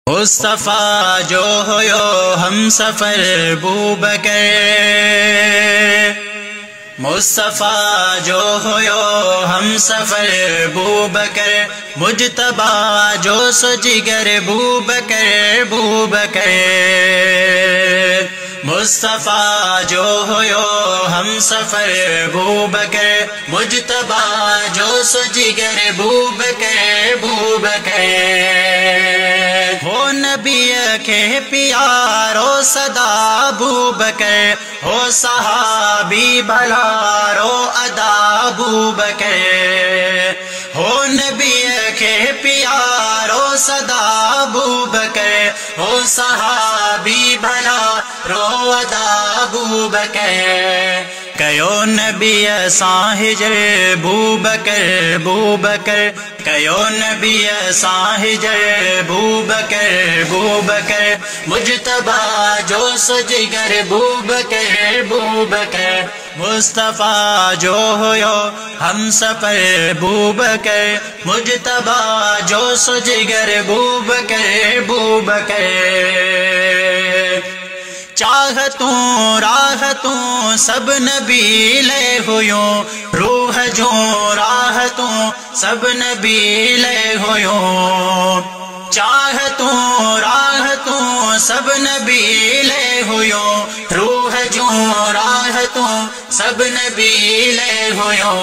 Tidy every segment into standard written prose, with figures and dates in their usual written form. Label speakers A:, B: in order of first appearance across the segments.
A: मुस्तफ़ा जो होयो हम सफर बूबकर, मुस्तफ़ा जो होयो हम सफर बूबकर, मुजतबा जो सो जिगर बूबकर बूबकर। मुस्तफ़ा जो होयो हम सफर बूबकर, मुजतबा जो सो जिगर बूबकर बूबकर। हो नबी के प्यारो सदा बूबकर, हो सहाबी भलारो अदा बूबकर। हो नबी के प्यारो सदा बूबकर, हो सहाबी भलारो अदा बूबकर। कयो नबी साहिजर बूबकर बूबकर, कयो नबी साहिजर बूबकर बूबकर। मुजतबा जो सो जिगर बूबकर बूबकर, मुस्तफ़ा जो होयो हम सफर बूबकर, मुजतबा जो सो जिगर बूबकर बूबकर। चाहतूं राहतूं सब नबी ले हुयो, रूह जो राहतूं सब नबी ले हुयो। चाहतूं राहतूं सब नबी ले हुयो, रूह जो राहतूं सब नबी ले हुयो।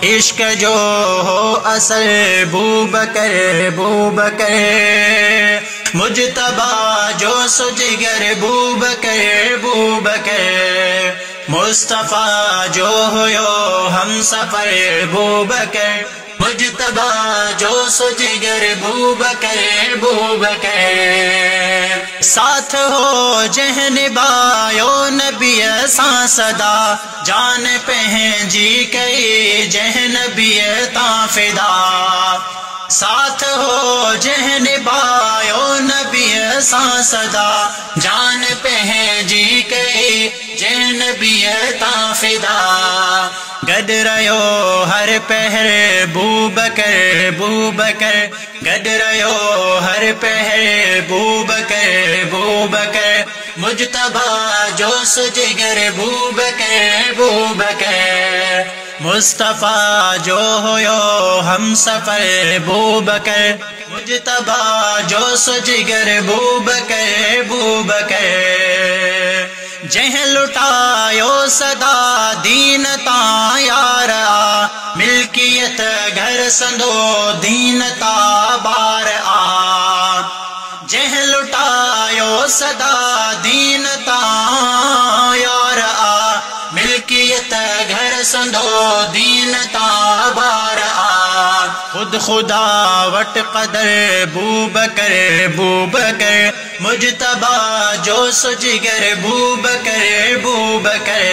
A: इश्क जो हो असल बूबकर बूबकर, मुजतबा जो सो जिगर बूबकर बूबकर। मुस्तफ़ा जो होयो हम सफर बूबकर, मुजतबा जो सो जिगर बूबकर बूबकर। साथ हो जहन बायो नबी सा सदा, जान पहन जी कई जहन नबी ता फिदा। साथ हो जहन बायो नबी सा सदा, जान पहन जी कई जहन नबी ता फिदा। गड रयो हर पहर बूबकर बूबकर, गड रयो हर पहर बूबकर बूबकर। मुजतबा जो सो जिगर बूबकर बूबकर, मुस्तफ़ा जो होयो हम सफर बूबकर, मुजतबा जो सो जिगर बूबकर बूबकर। जह लुटायो सदा दीन ता यार आ, मिल्कियत घर संदो दीन ता बार आ। जह लुटायो सदा दीन ता यार आ, मिल्कियत घर संदो दीन ता बार आ। खुद खुदा वट कदर बूबकर बूबकर, मुजतबा जो सो जिगर बूबकर बूबकर।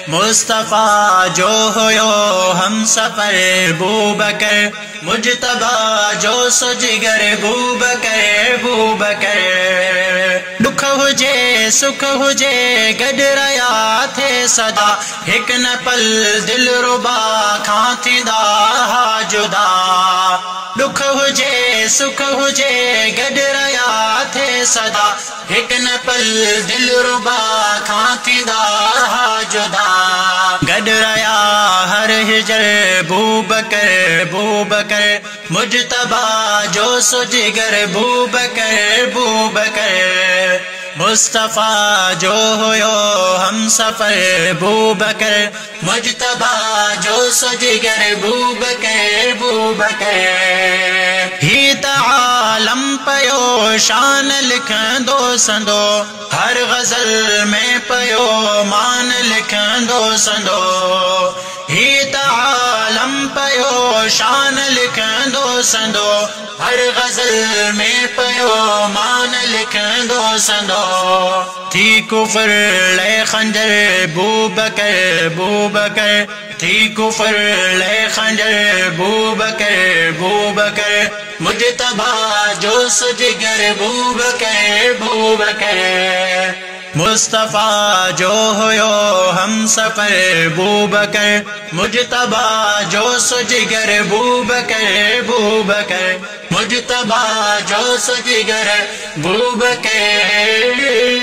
A: मुस्तफ़ा जो होयो हम सफर बूबकर, मुजतबा जो सो जिगर बूबकर बूबकर। दुख हुजे सुख हुजे गड रया थे सदा, हिक न पल दिल रुबा खां थींदा जुदा। दुख हुजे सुख हुजे गड रया थे सदा, हिक न पल दिल रुबा खां थींदा जुदा। गड रया हर हिजर बूबकर बूबकर, मुजतबा जो सो जिगर बूबकर बूबकर। मुस्तफ़ा जो होयो हम सफर बूबकर, मुजतबा जो सो जिगर बूबकर बूबकर। ही आलम पयो शान लिखंदो संदो, हर गजल में पयो मान लिखंदो संदो। ही आलम पयो शान लिखंदो संदो, हर गजल में पयो मान लिखंदो संदो। थी कुफर ले खंजर बूबकर बूबकर, थी कुफर ले खंजर बूबकर बूबकर। मुजतबा जो सो जिगर बूबकर बूबकर। मुस्तफा जो होयो हम सफर बूबकर, मुजतबा जो सुजिगर बूबकर बूबकर, मुजतबा जो सुजिगर बूबकर।